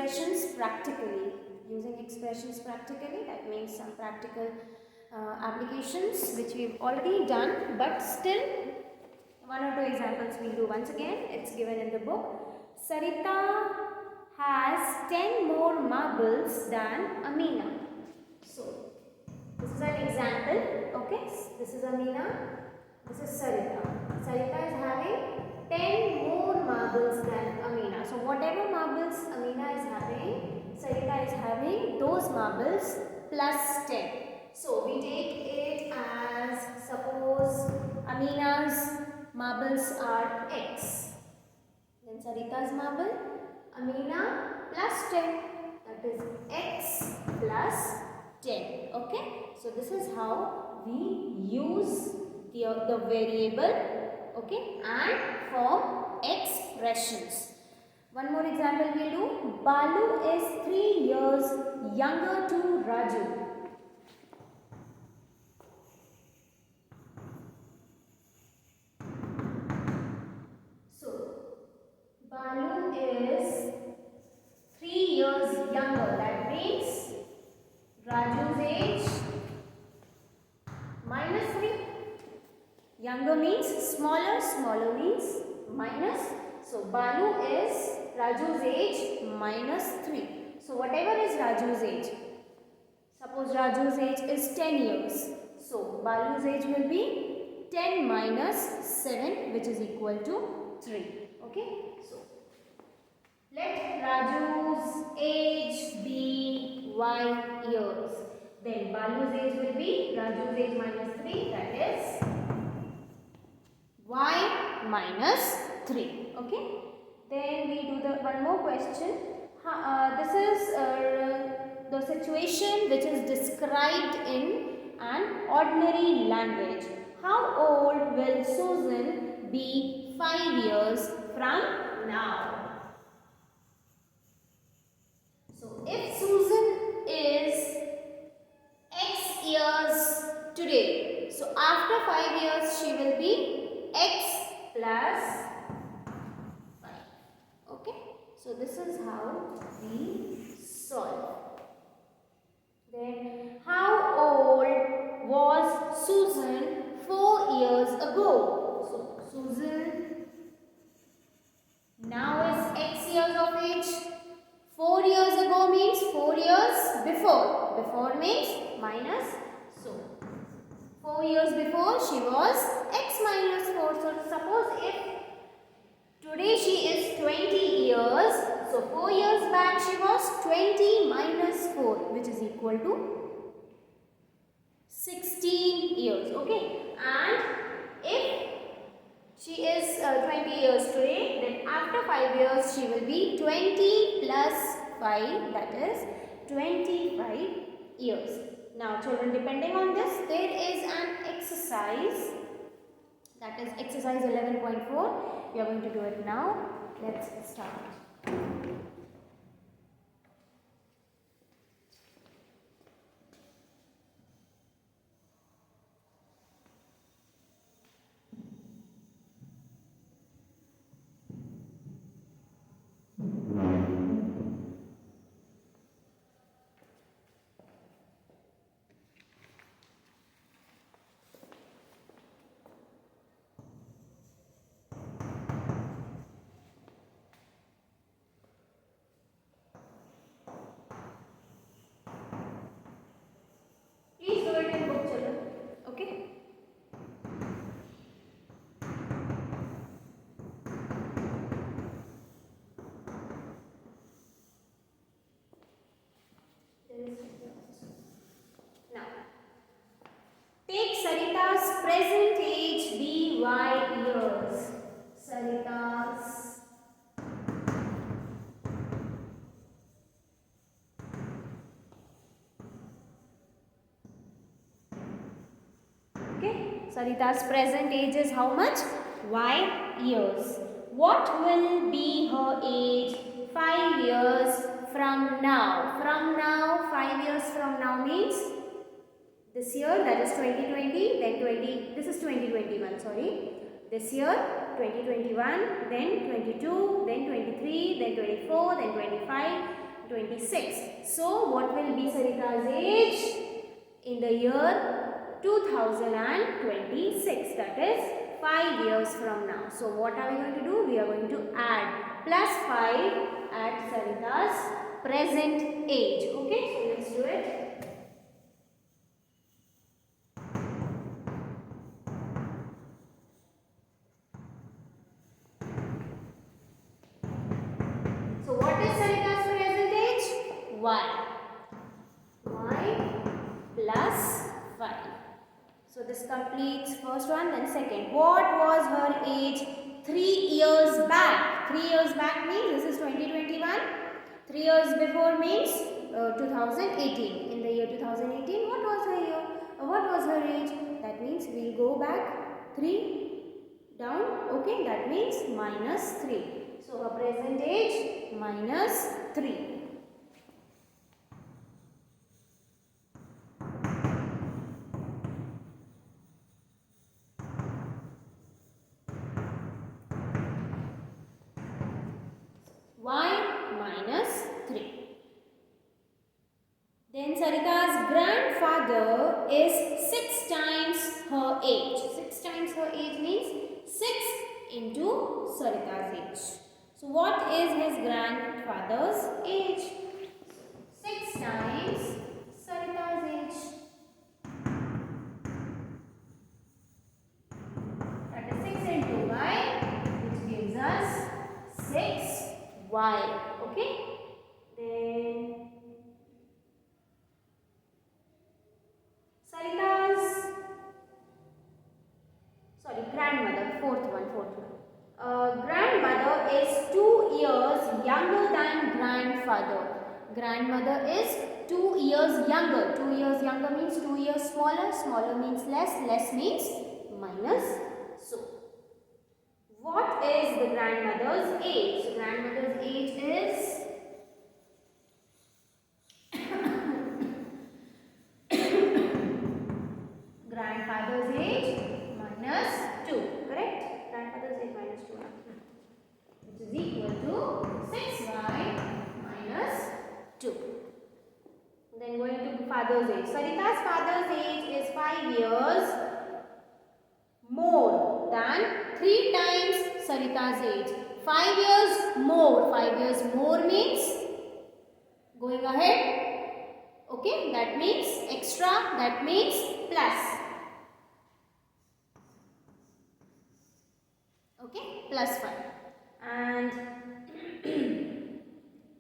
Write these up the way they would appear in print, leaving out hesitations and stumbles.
expressions practically. Using expressions practically, that means some practical applications which we've already done, but still one or two examples we'll do once again. It's given in the book. Sarita has 10 more marbles than Amina. So, this is an example. Okay, this is Amina, this is Sarita. Sarita is having 10 more marbles than Amina. So, whatever marbles Amina is having, Sarita is having those marbles plus 10. So, we take it as, suppose Amina's marbles are X. Then Sarita's marble, Amina plus 10. That is X plus 10. Okay. So, this is how we use the variable, okay, and form expressions. One more example we will do. Balu is 3 years younger to Raju. Balu is 3 years younger. That means Raju's age minus 3. Younger means smaller, smaller means minus. So, Balu is Raju's age minus 3. So, whatever is Raju's age, suppose Raju's age is 10 years. So, Balu's age will be 10 minus 7, which is equal to 3. Okay. So, let Raju's age be y years. Then Balu's age will be Raju's age minus 3, that is y minus 3. Okay. Then we do the one more question. This is the situation which is described in an ordinary language. How old will Susan be 5 years from now? So, if Susan is X years today, so after 5 years she will be X plus 5. Okay. So, this is how we solve. Then, how old was Susan 4 years ago? So, Susan now is X years of age. 4 years ago means 4 years before. Before means minus. So, 4 years before she was X minus 4. So, suppose if today she is 20 years. So, 4 years back she was 20 minus 4, which is equal to 16 years. Okay. And if she is 20 years today, then after 5 years she will be 20 plus 5, that is 25 years. Now children, depending on this, there is an exercise, that is exercise 11.4. We are going to do it now. Let's start. Now, take Sarita's present age be y years. Sarita's Sarita's present age is how much? Y years. What will be her age 5 years from now? From now, 5 years from now means this year, that is 2020, then this is 2021, sorry. This year 2021, then 22, then 23, then 24, then 25, 26. So what will be Sarita's age in the year 2026? That is 5 years from now. So what are we going to do? We are going to add plus 5 at Sarita's present age. Okay, so let's do it. So what is Sarita's present age? Y. Y plus 5. So this completes first one, then second. What was her age 3 years back? 3 years back means this is 2021. 3 years before means 2018. In the year 2018, what was her year? What was her age? That means we will go back 3 down. Okay, that means minus 3. So her present age minus 3. Y minus 3. Then Sarita's grandfather is 6 times her age. 6 times her age means 6 into Sarita's age. So what is his grandfather's age? 6 times Sarita's age. That is 6 into y, which gives us 6y. Okay. Then Sarita's grandmother, fourth one. Grandmother is 2 years younger than grandfather. Grandmother is 2 years younger. 2 years younger means 2 years smaller. Smaller means less. Less means minus. So, what is the grandmother's age? So, grandmother's age is grandfather's age minus 2. Correct? Grandfather's age minus 2. Which is equal to 6y minus 2. Then going to father's age. Sarita's father's age is 5 years more than 3 times Sarita's age. 5 years more. 5 years more means going ahead. Okay, that means extra, that means plus. Okay, plus 5. And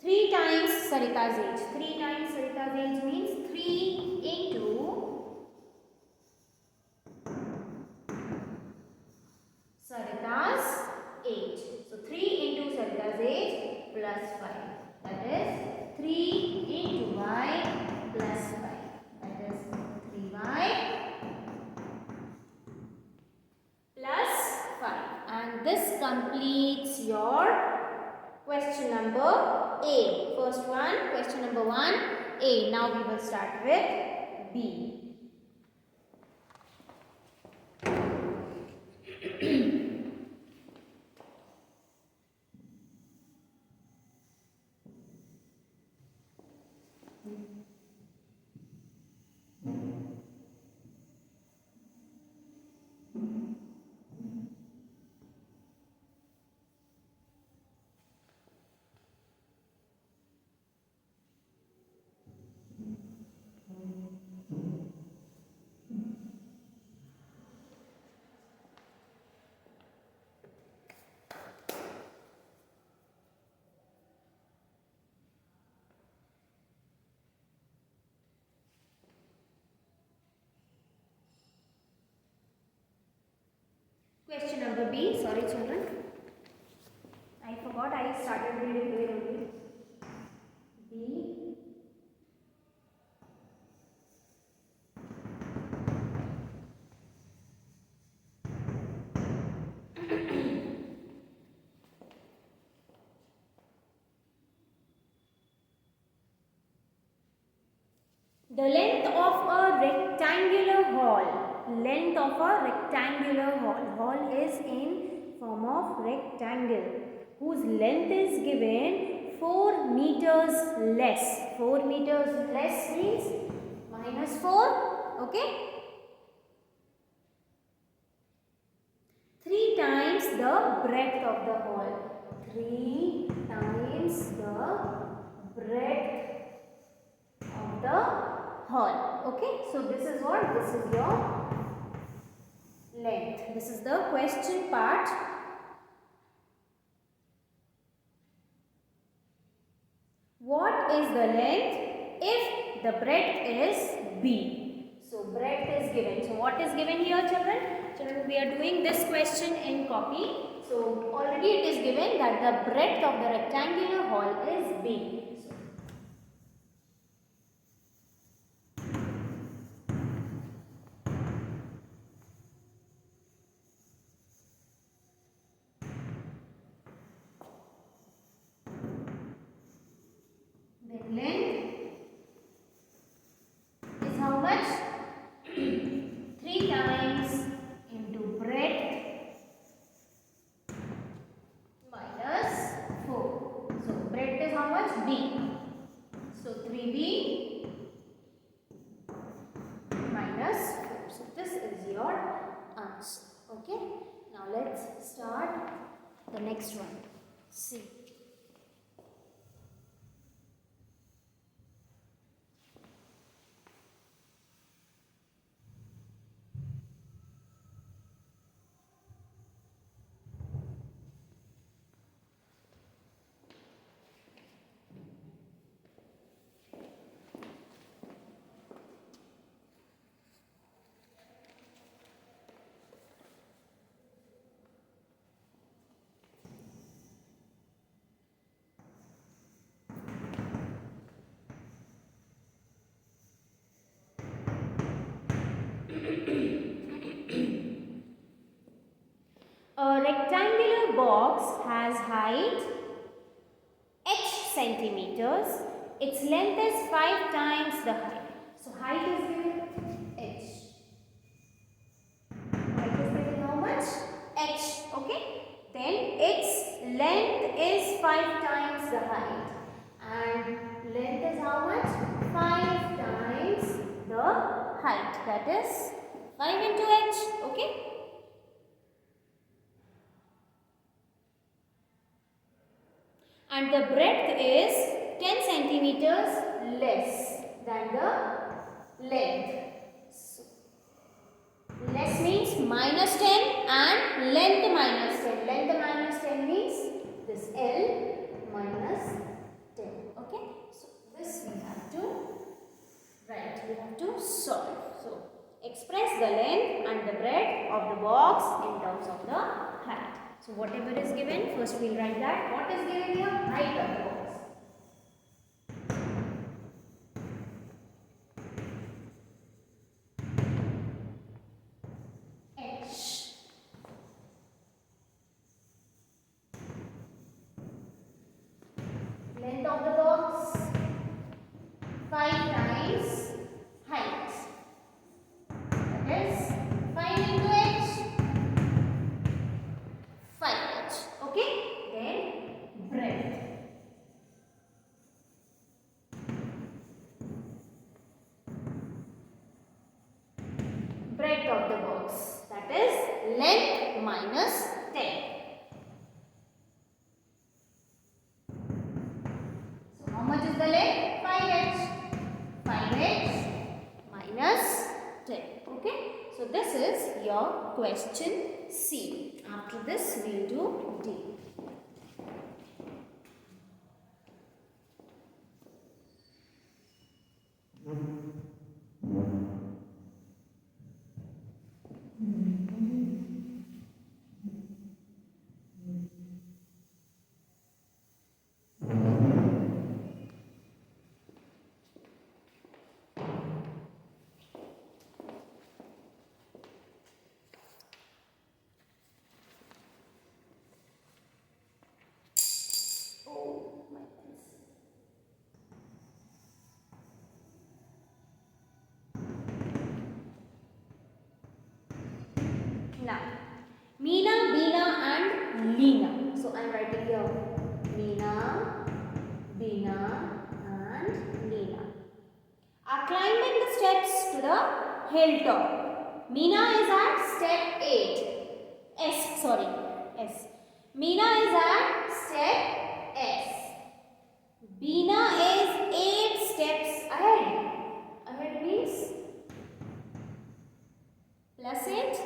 3 times Sarita's age. 3 times Sarita's age means 3 into Sarita's age. So 3 into Sarita's age plus 5. That is 3 into y plus 5. That is 3y plus 5. And this completes your question number A. First one, question number 1, A. Now we will start with B. Question number B. Sorry children, I forgot I started reading there only. B. The length of a rectangular hall. Length of a rectangular hall. Hall is in form of rectangle whose length is given 4 meters less. 4 meters less means minus 4. Okay. 3 times the breadth of the hall. 3 times the breadth of the hall. Okay. So this is what? This is your length. This is the question part. What is the length if the breadth is B? So breadth is given. So what is given here, children? Children, we are doing this question in copy. So already it is given that the breadth of the rectangular hall is B. Then length is how much? 3 times into breadth minus 4. So breadth is how much? B. So 3B minus 4. So this is your answer. Okay. Now let's start the next one. See. A rectangular box has height h centimeters. Its length is 5 times the height. So height is given h. Height is given how much? H. Okay. Then its length is 5 times the height. And length is how much? 5 times the height. That is 5 into h. Okay. And the breadth is 10 centimeters less than the length. So, less means minus 10 and length minus 10. Length minus 10 means this L minus 10. Okay. So this we have to write. We have to solve. So express the length and the breadth of the box in terms of the height. So whatever is given, first we'll write that. What is given here? Height of the box. H. Length of the box 5 times height. That is 5 into h. 5h. Okay. Then breadth. Breadth of the box. That is length minus 10. So how much is the length? 5h. 5h minus 10. Okay. So this is your question C. After this we will do D. Now, Meena, Beena and Leena. So I am writing here Meena, hilltop. Meena is at step 8. S. Meena is at step S. Beena is 8 steps ahead. Ahead means plus 8.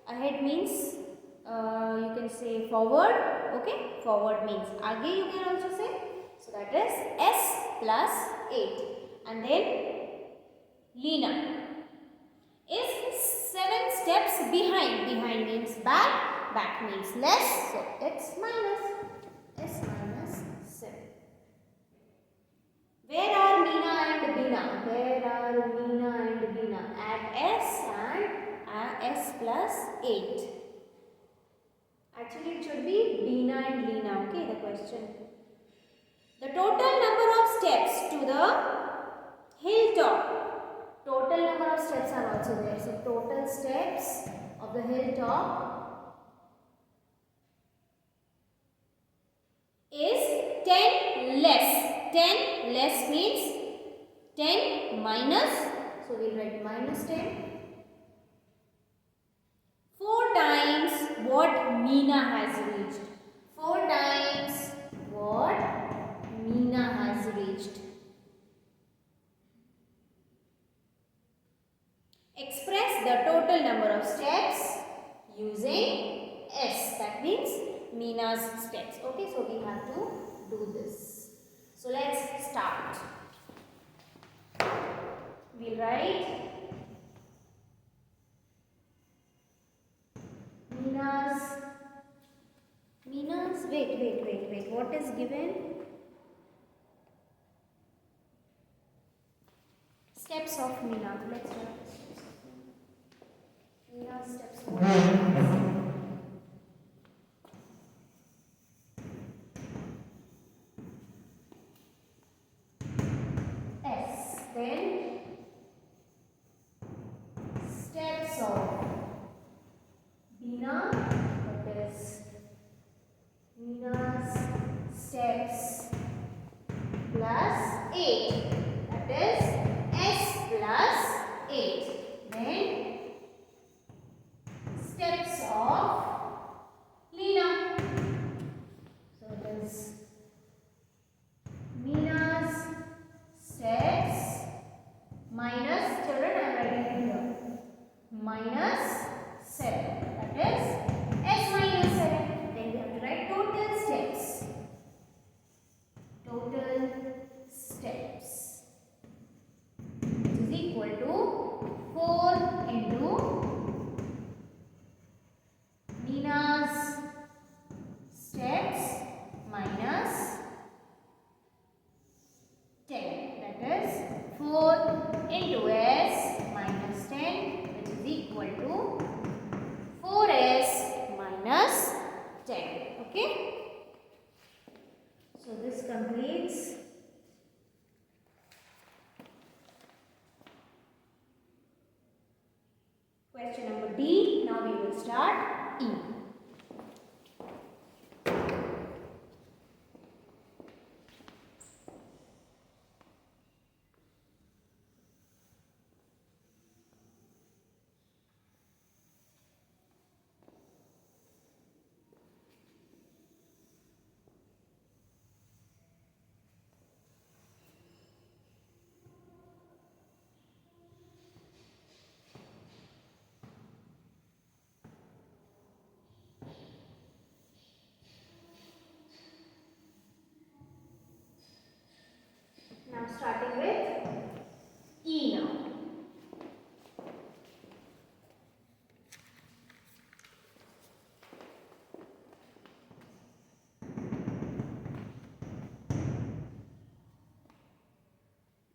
Ahead means you can say forward. Okay, forward means aage you can also say. So that is S plus 8. And then Leena is 7 steps behind. Behind means back. Back means less. So it's S minus 7. Where are Meena and Beena? Where are Meena and Beena? At S and S plus 8. Actually, it should be Beena and Leena. Okay, the question. The total number of steps to the hilltop. Total number of steps are also there. So, total steps of the hilltop is 10 less. 10 less means 10 minus. So, we will write minus 10. 4 times what Meena has reached. 4 times what Meena has reached. Express the total number of steps using S. That means Meena's steps. Okay, so we have to do this. So let's start. We write Meena's, wait. What is given? Steps of Meena. Let's write the steps of Meena. Meena's steps of S. Then steps of Beena. That is Meena's steps plus 8. That is S plus 8. Then steps of Leena. So it is Meena's steps minus, children I am writing here, minus 7. That is S minus 7. Then we have to write total steps. Total steps, which is equal to 4 into Meena's steps minus 10. That is 4 into S minus 10, which is equal to 4S minus 10. Okay. So this completes question number D. Now we will start E. Now starting with E now.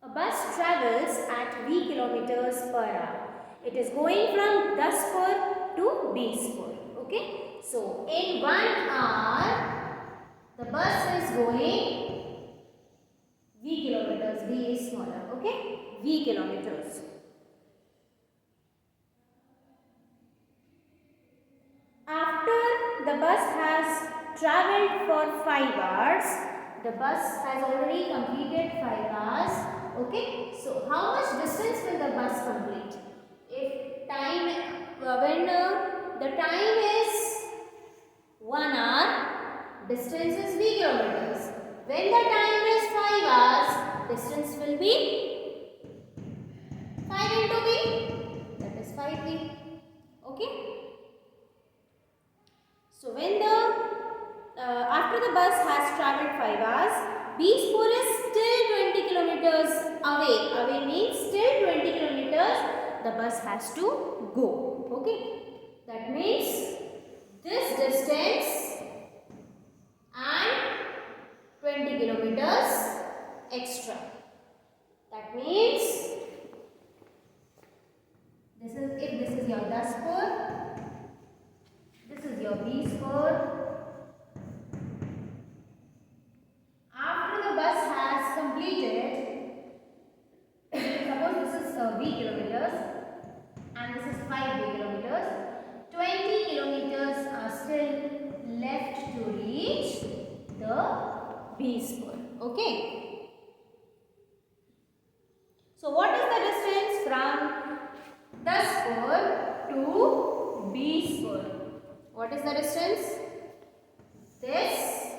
A bus travels at V kilometers per hour. It is going from Daspur to Bispur. Okay. So in 1 hour, the bus is going V kilometers. V is smaller. Okay. V kilometers. After the bus has travelled for 5 hours, the bus has already completed 5 hours. Okay. So how much distance will the bus complete? the time is 1 hour, distance is v kilometers. When the time is 5 hours, distance will be 5 into v, that is 5v. Okay. So when the after the bus has travelled 5 hours, B4 is still 20 kilometers away. Away means still 20 kilometers the bus has to go. Okay. That means this distance and 20 kilometers extra. That means if this is your the spur, this is your B spur. After the bus has completed, suppose this is v kilometers and this is 5v kilometers, 20 kilometers are still left to reach the B spur. Okay. So what is the distance from the spur to B spur? What is the distance? This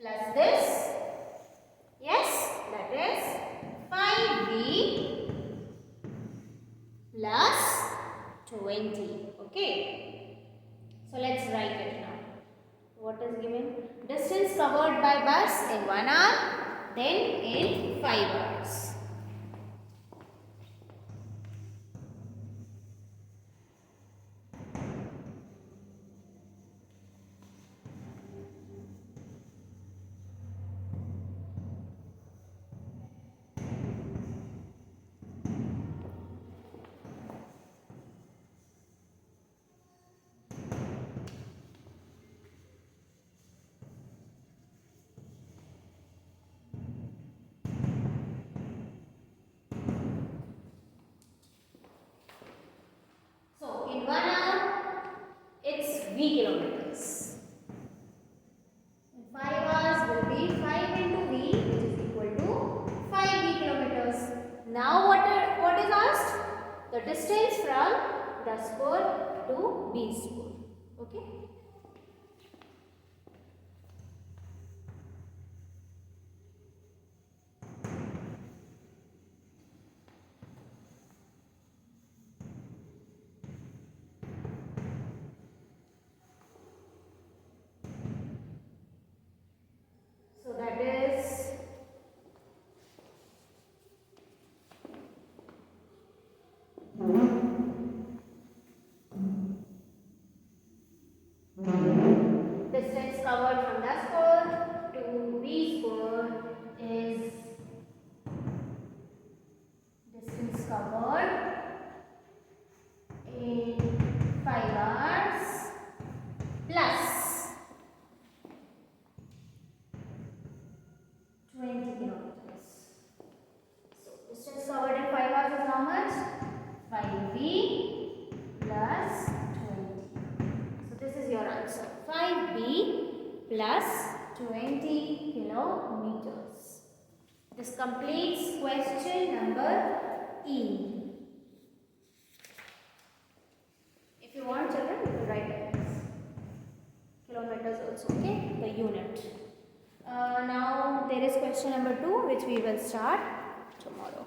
plus this. Yes, that is 5v plus 20. Okay. So let's write it now. What is given? Distance covered by bus in 1 hour, then in 5 hours. In 1 hour, it's v kilometers. In 5 hours will be 5 into v, which is equal to 5v kilometers. Now what is asked? The distance from the spur to B spur. Okay. So that is distance covered from the spur to B spur is distance covered in 5 hours plus 20 kilometers. So distance covered in 5 hours is how much? 5v plus 20. So this is your answer. 5v plus 20 kilometers. This completes question number E. If you want, children, you can write it as kilometers also, okay? The unit. Now there is question number 2, which we will start tomorrow.